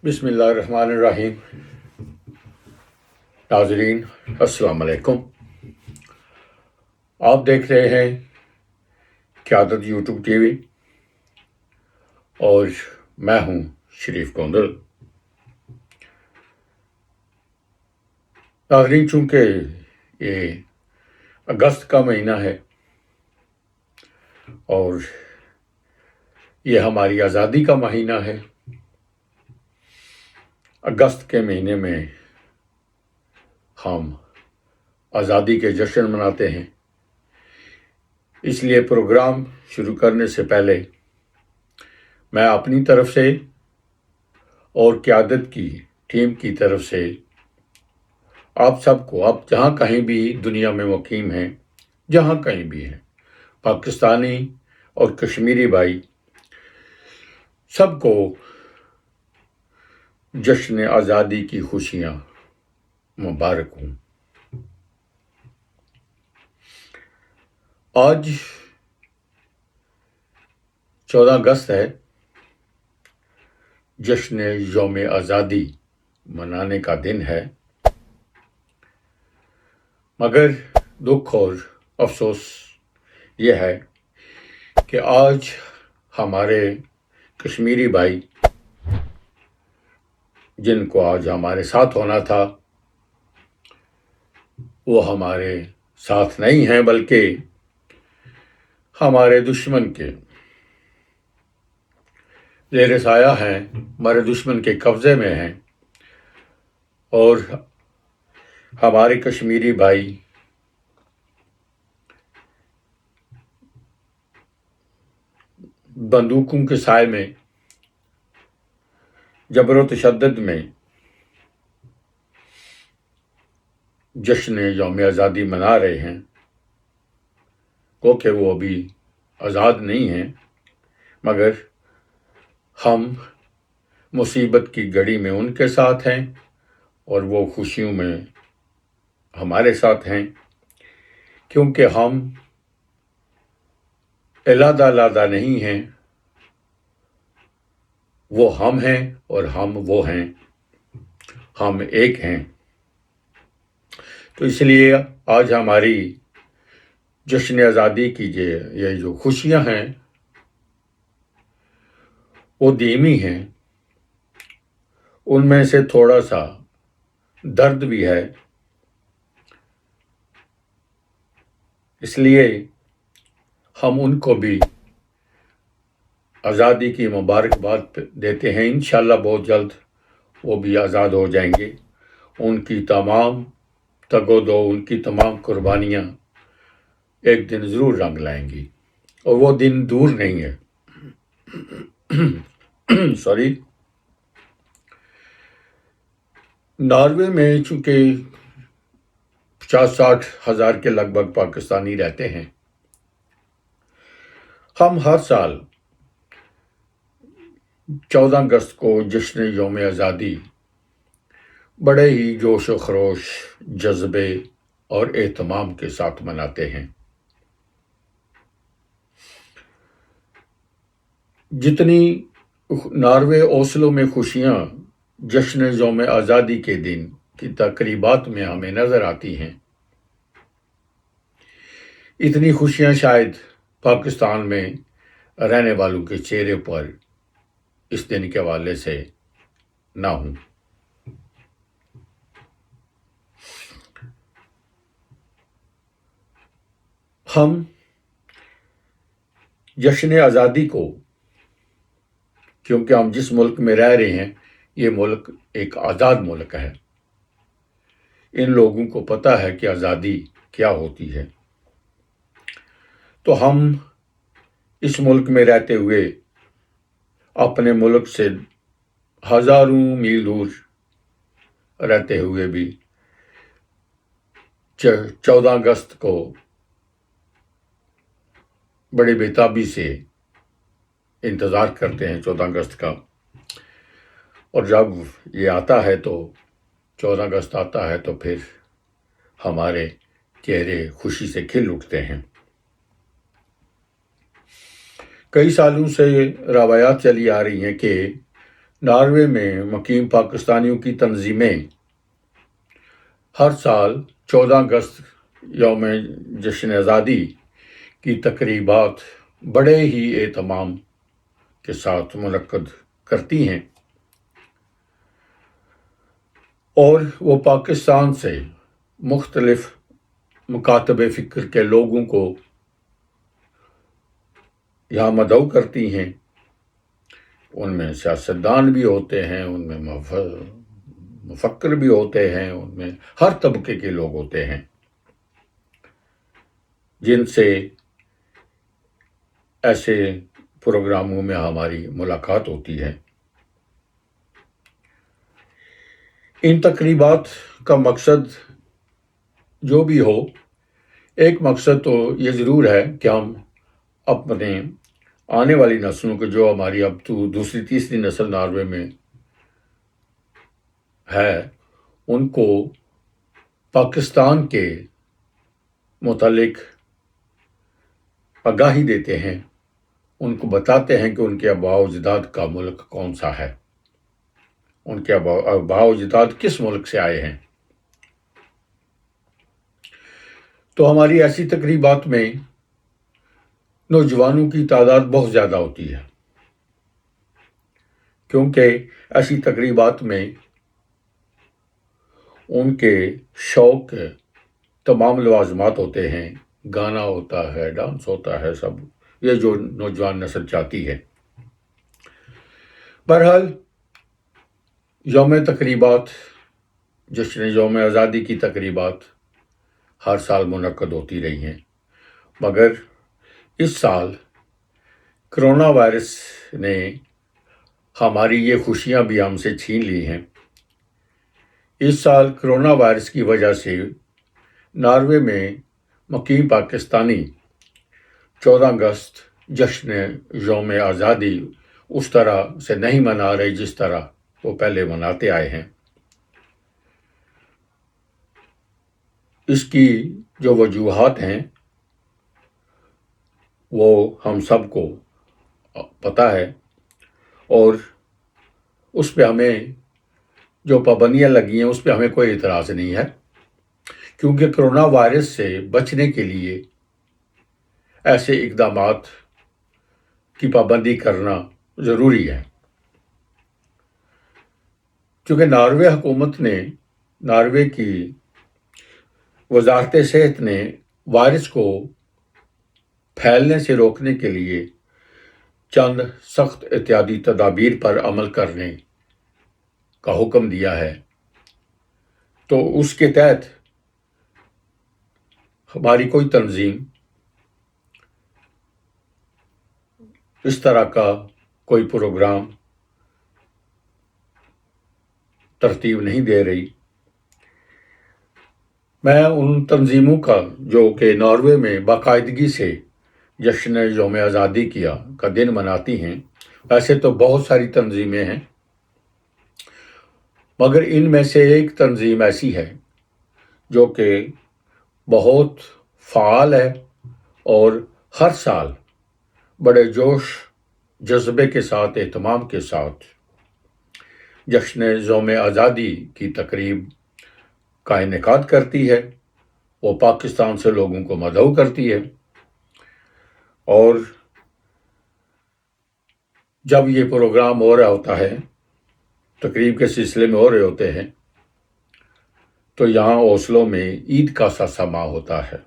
بسم اللہ الرحمن الرحیم۔ ناظرین السلام علیکم۔ آپ دیکھ رہے ہیں قیادت یوٹیوب ٹی وی اور میں ہوں شریف گوندل۔ ناظرین، چونکہ یہ اگست کا مہینہ ہے اور یہ ہماری آزادی کا مہینہ ہے، اگست کے مہینے میں ہم آزادی کے جشن مناتے ہیں۔ اس لیے پروگرام شروع کرنے سے پہلے میں اپنی طرف سے اور قیادت کی ٹیم کی طرف سے آپ سب کو، آپ جہاں کہیں بھی دنیا میں مقیم ہیں، جہاں کہیں بھی ہیں، پاکستانی اور کشمیری بھائی سب کو جشن آزادی کی خوشیاں مبارک ہوں۔ آج 14 اگست ہے، جشن یوم آزادی منانے کا دن ہے، مگر دکھ اور افسوس یہ ہے کہ آج ہمارے کشمیری بھائی جن کو آج ہمارے ساتھ ہونا تھا وہ ہمارے ساتھ نہیں ہیں، بلکہ ہمارے دشمن کے زیر سایہ ہیں، ہمارے دشمن کے قبضے میں ہیں، اور ہمارے کشمیری بھائی بندوقوں کے سائے میں، جبر و تشدد میں جشن یوم آزادی منا رہے ہیں، کیونکہ وہ ابھی آزاد نہیں ہیں، مگر ہم مصیبت کی گھڑی میں ان کے ساتھ ہیں اور وہ خوشیوں میں ہمارے ساتھ ہیں، کیونکہ ہم علیحدہ علیحدہ نہیں ہیں، وہ ہم ہیں اور ہم وہ ہیں، ہم ایک ہیں۔ تو اس لیے آج ہماری جشن آزادی کی یہ جو خوشیاں ہیں وہ دھیمی ہیں، ان میں سے تھوڑا سا درد بھی ہے، اس لیے ہم ان کو بھی آزادی کی مبارکباد دیتے ہیں۔ انشاءاللہ بہت جلد وہ بھی آزاد ہو جائیں گے، ان کی تمام تگ و دو، ان کی تمام قربانیاں ایک دن ضرور رنگ لائیں گی، اور وہ دن دور نہیں ہے۔ ناروے میں چونکہ 50-60 ہزار کے لگ بھگ پاکستانی رہتے ہیں، ہم ہر سال 14 اگست کو جشن یوم آزادی بڑے ہی جوش و خروش، جذبے اور اہتمام کے ساتھ مناتے ہیں۔ جتنی ناروے اوسلو میں خوشیاں جشن یوم آزادی کے دن کی تقریبات میں ہمیں نظر آتی ہیں، اتنی خوشیاں شاید پاکستان میں رہنے والوں کے چہرے پر اس دن کے حوالے سے نہ ہوں۔ ہم جشن آزادی کو، کیونکہ ہم جس ملک میں رہ رہے ہیں یہ ملک ایک آزاد ملک ہے، ان لوگوں کو پتہ ہے کہ آزادی کیا ہوتی ہے، تو ہم اس ملک میں رہتے ہوئے اپنے ملک سے ہزاروں میل دور رہتے ہوئے بھی 14 اگست کو بڑی بےتابی سے انتظار کرتے ہیں 14 اگست کا، اور جب یہ آتا ہے تو 14 اگست آتا ہے تو پھر ہمارے چہرے خوشی سے کھل اٹھتے ہیں۔ کئی سالوں سے روایات چلی آ رہی ہیں کہ ناروے میں مقیم پاکستانیوں کی تنظیمیں ہر سال 14 اگست یوم جشن آزادی کی تقریبات بڑے ہی اہتمام کے ساتھ منعقد کرتی ہیں، اور وہ پاکستان سے مختلف مکاتب فکر کے لوگوں کو یہاں مدعو کرتی ہیں۔ ان میں سیاستدان بھی ہوتے ہیں، ان میں مفکر بھی ہوتے ہیں، ان میں ہر طبقے کے لوگ ہوتے ہیں جن سے ایسے پروگراموں میں ہماری ملاقات ہوتی ہے۔ ان تقریبات کا مقصد جو بھی ہو، ایک مقصد تو یہ ضرور ہے کہ ہم اپنے آنے والی نسلوں کو، جو ہماری اب تو دوسری تیسری نسل ناروے میں ہے، ان کو پاکستان کے متعلق آگاہی دیتے ہیں، ان کو بتاتے ہیں کہ ان کے آباء و اجداد کا ملک کون سا ہے، ان کے آباء و اجداد کس ملک سے آئے ہیں۔ تو ہماری ایسی تقریبات میں نوجوانوں کی تعداد بہت زیادہ ہوتی ہے، کیونکہ ایسی تقریبات میں ان کے شوق تمام لوازمات ہوتے ہیں، گانا ہوتا ہے، ڈانس ہوتا ہے، سب یہ جو نوجوان نسل چاہتی ہے۔ بہرحال یوم تقریبات، جشن یوم آزادی کی تقریبات ہر سال منعقد ہوتی رہی ہیں، مگر اس سال کرونا وائرس نے ہماری یہ خوشیاں بھی ہم سے چھین لی ہیں۔ اس سال کرونا وائرس کی وجہ سے ناروے میں مقیم پاکستانی 14 اگست جشن یوم آزادی اس طرح سے نہیں منا رہے جس طرح وہ پہلے مناتے آئے ہیں۔ اس کی جو وجوہات ہیں وہ ہم سب کو پتہ ہے، اور اس پہ ہمیں جو پابندیاں لگی ہیں اس پہ ہمیں کوئی اعتراض نہیں ہے، کیونکہ کرونا وائرس سے بچنے کے لیے ایسے اقدامات کی پابندی کرنا ضروری ہے۔ کیونکہ ناروے حکومت نے، ناروے کی وزارت صحت نے وائرس کو پھیلنے سے روکنے کے لیے چند سخت احتیاطی تدابیر پر عمل کرنے کا حکم دیا ہے۔ تو اس کے تحت ہماری کوئی تنظیم اس طرح کا کوئی پروگرام ترتیب نہیں دے رہی۔ میں ان تنظیموں کا جو کہ ناروے میں باقاعدگی سے جشن یوم آزادی کا دن مناتی ہیں، ویسے تو بہت ساری تنظیمیں ہیں، مگر ان میں سے ایک تنظیم ایسی ہے جو کہ بہت فعال ہے اور ہر سال بڑے جوش جذبے کے ساتھ، اہتمام کے ساتھ جشن یوم آزادی کی تقریب کا انعقاد کرتی ہے۔ وہ پاکستان سے لوگوں کو مدعو کرتی ہے، اور جب یہ پروگرام ہو رہا ہوتا ہے، تقریب کے سلسلے میں ہو رہے ہوتے ہیں، تو یہاں اوسلو میں عید کا سا سما ہوتا ہے،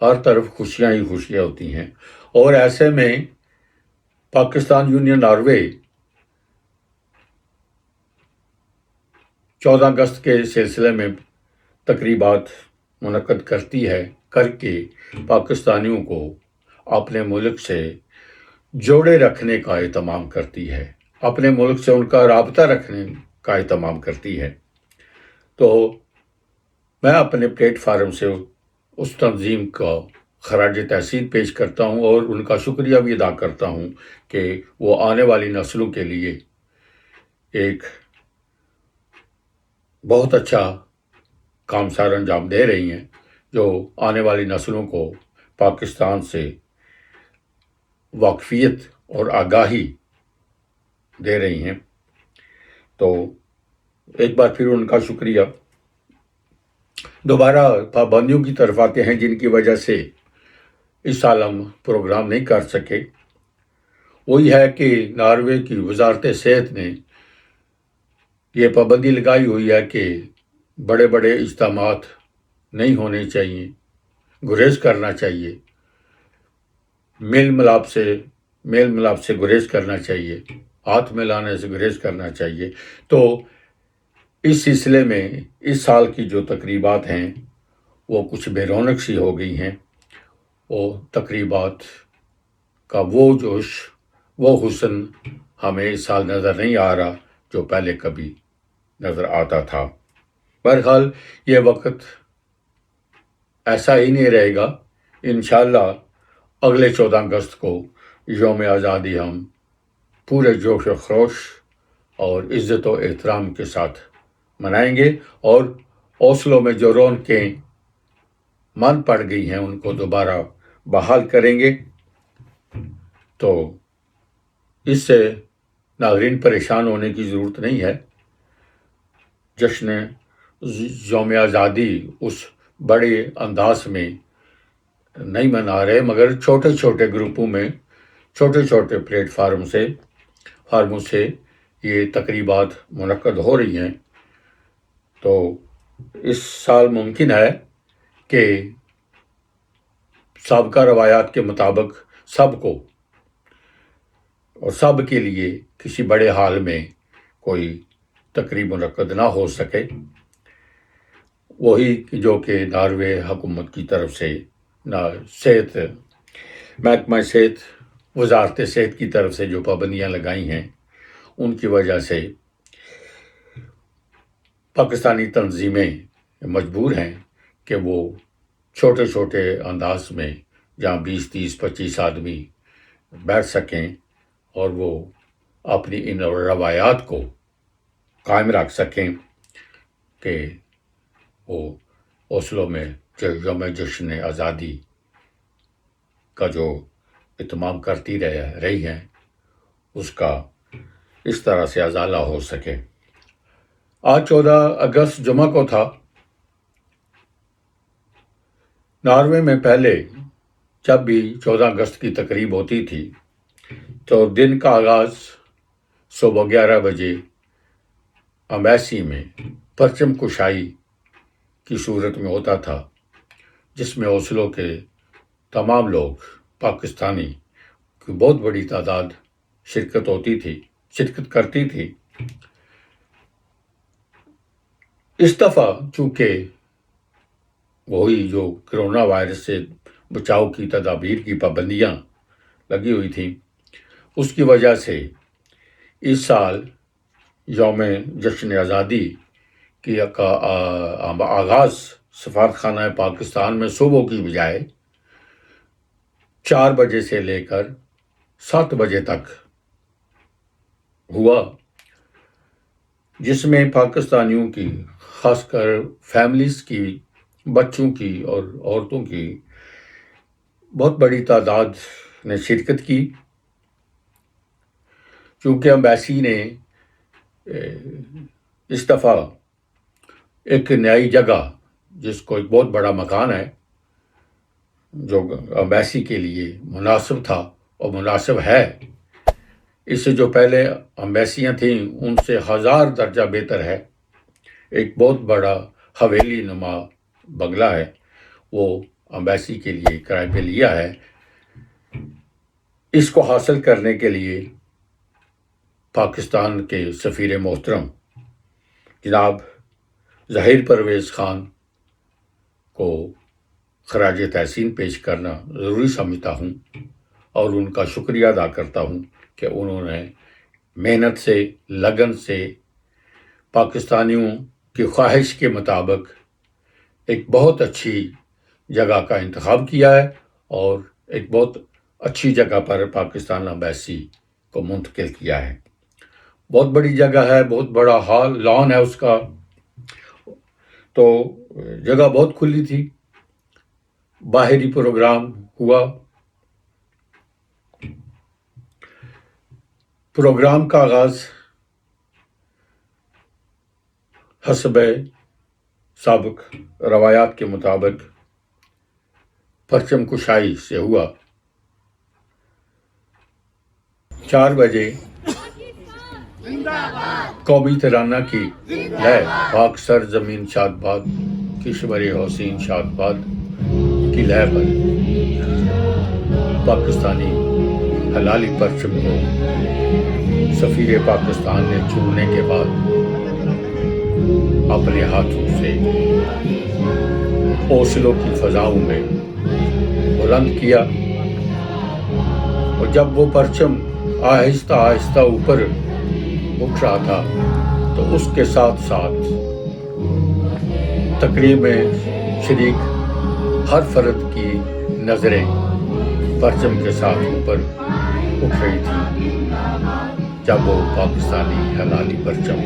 ہر طرف خوشیاں ہی خوشیاں ہوتی ہیں۔ اور ایسے میں پاکستان یونین ناروے 14 اگست کے سلسلے میں تقریبات منعقد کرتی ہے، کر کے پاکستانیوں کو اپنے ملک سے جوڑے رکھنے کا اہتمام کرتی ہے، اپنے ملک سے ان کا رابطہ رکھنے کا اہتمام کرتی ہے۔ تو میں اپنے پلیٹ فارم سے اس تنظیم کا خراج تحسین پیش کرتا ہوں، اور ان کا شکریہ بھی ادا کرتا ہوں کہ وہ آنے والی نسلوں کے لیے ایک بہت اچھا کام سار انجام دے رہی ہیں، جو آنے والی نسلوں کو پاکستان سے واقفیت اور آگاہی دے رہی ہیں، تو ایک بار پھر ان کا شکریہ۔ دوبارہ پابندیوں کی طرف آتے ہیں جن کی وجہ سے اس سال ہم پروگرام نہیں کر سکے۔ وہی ہے کہ ناروے کی وزارت صحت نے یہ پابندی لگائی ہوئی ہے کہ بڑے بڑے اجتماعات نہیں ہونے چاہیے، گریز کرنا چاہیے، میل ملاپ سے گریز کرنا چاہیے، ہاتھ ملانے سے گریز کرنا چاہیے۔ تو اس سلسلے میں اس سال کی جو تقریبات ہیں وہ کچھ بے رونق سی ہو گئی ہیں۔ وہ تقریبات کا وہ جوش، وہ حسن ہمیں اس سال نظر نہیں آ رہا جو پہلے کبھی نظر آتا تھا۔ بہرحال یہ وقت ایسا ہی نہیں رہے گا۔ انشاءاللہ اگلے 14 اگست کو یوم آزادی ہم پورے جوش و خروش اور عزت و احترام کے ساتھ منائیں گے، اور اوسلو میں جو رونقیں من پڑ گئی ہیں ان کو دوبارہ بحال کریں گے۔ تو اس سے ناظرین پریشان ہونے کی ضرورت نہیں ہے۔ جشن یوم آزادی اس بڑے انداز میں نہیں منا رہے، مگر چھوٹے چھوٹے گروپوں میں، چھوٹے چھوٹے پلیٹ فارموں سے یہ تقریبات منعقد ہو رہی ہیں۔ تو اس سال ممکن ہے کہ سابقہ روایات کے مطابق سب کو اور سب کے لیے کسی بڑے ہال میں کوئی تقریب منعقد نہ ہو سکے۔ وہی جو کہ ناروے حکومت کی طرف سے محکمہ صحت، وزارت صحت کی طرف سے جو پابندیاں لگائی ہیں ان کی وجہ سے پاکستانی تنظیمیں مجبور ہیں کہ وہ چھوٹے چھوٹے انداز میں جہاں 20، 30، 25 آدمی بیٹھ سکیں اور وہ اپنی ان روایات کو قائم رکھ سکیں کہ وہ اوسلو میں یوم جشن آزادی کا جو اہتمام کرتی رہی ہیں اس کا اس طرح سے ازالہ ہو سکے۔ آج 14 اگست جمعہ کو تھا۔ ناروے میں پہلے جب بھی 14 اگست کی تقریب ہوتی تھی تو دن کا آغاز صبح 11 بجے امبیسی میں پرچم کشائی کی صورت میں ہوتا تھا، جس میں اوسلو کے تمام لوگ، پاکستانی کی بہت بڑی تعداد شرکت کرتی تھی۔ اس دفعہ چونکہ وہی جو کرونا وائرس سے بچاؤ کی تدابیر کی پابندیاں لگی ہوئی تھیں، اس کی وجہ سے اس سال یوم جشن آزادی کی آغاز سفارت خانہ پاکستان میں صبح کی بجائے 4 بجے سے لے کر 7 بجے تک ہوا، جس میں پاکستانیوں کی، خاص کر فیملیز کی، بچوں کی اور عورتوں کی بہت بڑی تعداد نے شرکت کی۔ چونکہ امبیسی نے اس دفعہ ایک نئی جگہ، جس کو ایک بہت بڑا مکان ہے جو امبیسی کے لیے مناسب تھا اور مناسب ہے، اس سے جو پہلے امبیسیاں تھیں ان سے 1000 درجہ بہتر ہے، ایک بہت بڑا حویلی نما بنگلہ ہے، وہ امبیسی کے لیے کرائے پہ لیا ہے۔ اس کو حاصل کرنے کے لیے پاکستان کے سفیر محترم جناب ظہیر پرویز خان کو خراج تحسین پیش کرنا ضروری سمجھتا ہوں، اور ان کا شکریہ ادا کرتا ہوں کہ انہوں نے محنت سے، لگن سے پاکستانیوں کی خواہش کے مطابق ایک بہت اچھی جگہ کا انتخاب کیا ہے اور ایک بہت اچھی جگہ پر پاکستان امبیسی کو منتقل کیا ہے۔ بہت بڑی جگہ ہے، بہت بڑا ہال، لان ہے اس کا، تو جگہ بہت کھلی تھی۔ باہری پروگرام ہوا، پروگرام کا آغاز حسب سابق روایات کے مطابق پرچم کشائی سے ہوا۔ 4 بجے قومی ترانہ کی لے پاک سر زمین شاد باد کشور حسین شاد باد کی لے پر پاکستانی ہلالی پرچم کو سفیر پاکستان نے چھونے کے بعد اپنے ہاتھوں سے اوسلو کی فضاؤں میں بلند کیا، اور جب وہ پرچم آہستہ آہستہ اوپر اٹھ رہا تھا تو اس کے ساتھ ساتھ تقریب میں شریک ہر فرد کی نظریں پرچم کے ساتھ اوپر اٹھ رہی تھی جب وہ پاکستانی ہلالی پرچم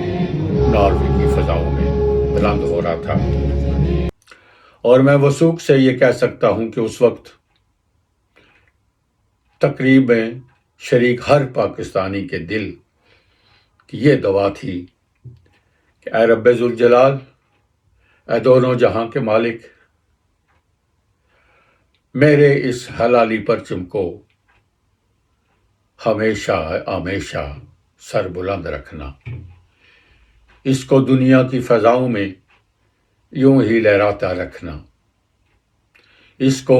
ناروے کی فضاؤں میں بلند ہو رہا تھا۔ اور میں وثوق سے یہ کہہ سکتا ہوں کہ اس وقت تقریب میں شریک ہر پاکستانی کے دل کی یہ دعا تھی کہ اے رب ذوالجلال، اے دونوں جہاں کے مالک، میرے اس ہلالی پرچم کو ہمیشہ ہمیشہ سر بلند رکھنا، اس کو دنیا کی فضاؤں میں یوں ہی لہراتا رکھنا، اس کو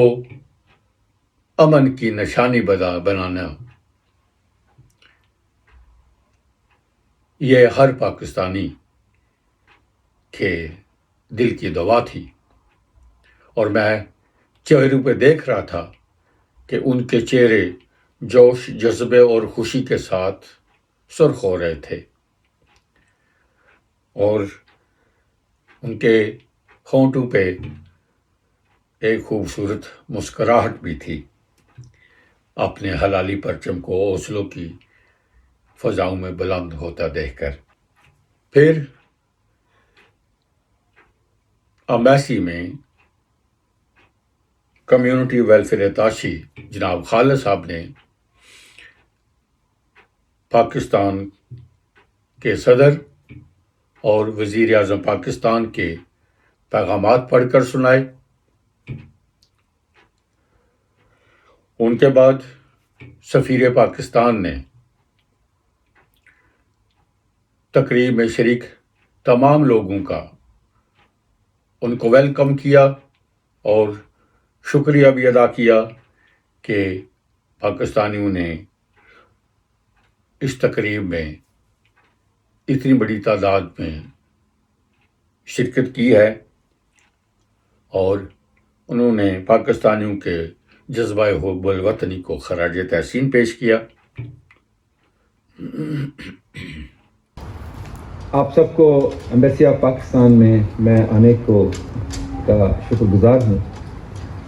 امن کی نشانی بنانا۔ یہ ہر پاکستانی کے دل کی دعا تھی، اور میں چہروں پہ دیکھ رہا تھا کہ ان کے چہرے جوش، جذبے اور خوشی کے ساتھ سرخ ہو رہے تھے، اور ان کے ہونٹوں پہ ایک خوبصورت مسکراہٹ بھی تھی اپنے ہلالی پرچم کو اوسلو کی فضاؤں میں بلند ہوتا دیکھ کر۔ پھر امبیسی میں کمیونٹی ویلفیئر اتاشی جناب خالد صاحب نے پاکستان کے صدر اور وزیر اعظم پاکستان کے پیغامات پڑھ کر سنائے۔ ان کے بعد سفیر پاکستان نے تقریب میں شریک تمام لوگوں کا ان کو ویلکم کیا اور شکریہ بھی ادا کیا کہ پاکستانیوں نے اس تقریب میں اتنی بڑی تعداد میں شرکت کی ہے، اور انہوں نے پاکستانیوں کے جذبہ حب الوطنی کو خراج تحسین پیش کیا۔ آپ سب کو ایمبیسی آف پاکستان میں آنے کا شکر گزار ہوں،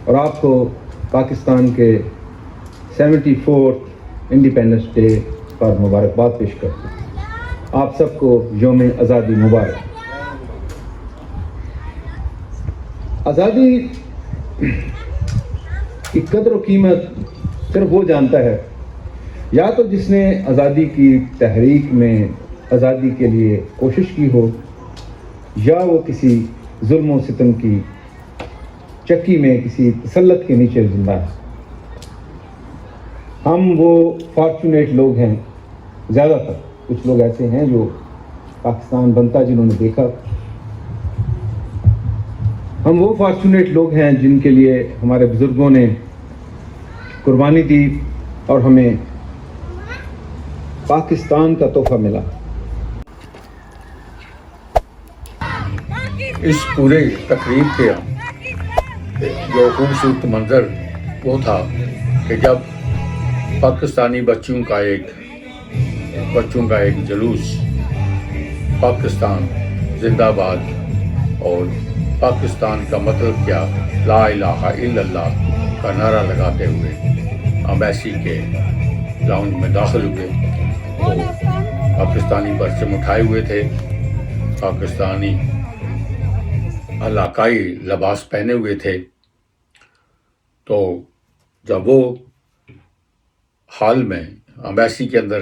اور آپ کو پاکستان کے 74 انڈیپینڈنس ڈے پر مبارکباد پیش کرتا ہوں۔ آپ سب کو یوم آزادی مبارک۔ آزادی کی قدر و قیمت صرف وہ جانتا ہے، یا تو جس نے آزادی کی تحریک میں آزادی کے لیے کوشش کی ہو، یا وہ کسی ظلم و ستم کی چکی میں کسی تسلط کے نیچے زندہ ہے۔ ہم وہ فارچونیٹ لوگ ہیں، زیادہ تر کچھ لوگ ایسے ہیں جو پاکستان بنتا جنہوں نے دیکھا، ہم وہ فارچونیٹ لوگ ہیں جن کے لیے ہمارے بزرگوں نے قربانی دی اور ہمیں پاکستان کا تحفہ ملا۔ اس پورے تقریب کے جو خوبصورت منظر وہ تھا کہ جب پاکستانی بچوں کا ایک جلوس پاکستان زندہ باد اور پاکستان کا مطلب کیا، لا الہ الا اللہ کا نعرہ لگاتے ہوئے امبیسی کے لاؤنج میں داخل ہوئے۔ وہ پاکستانی پرچم اٹھائے ہوئے تھے، پاکستانی علاقائی لباس پہنے ہوئے تھے۔ تو جب وہ ہال میں امبیسی کے اندر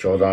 14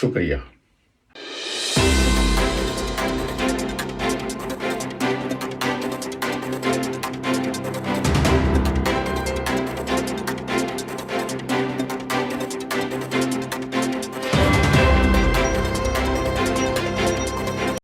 شکریہ.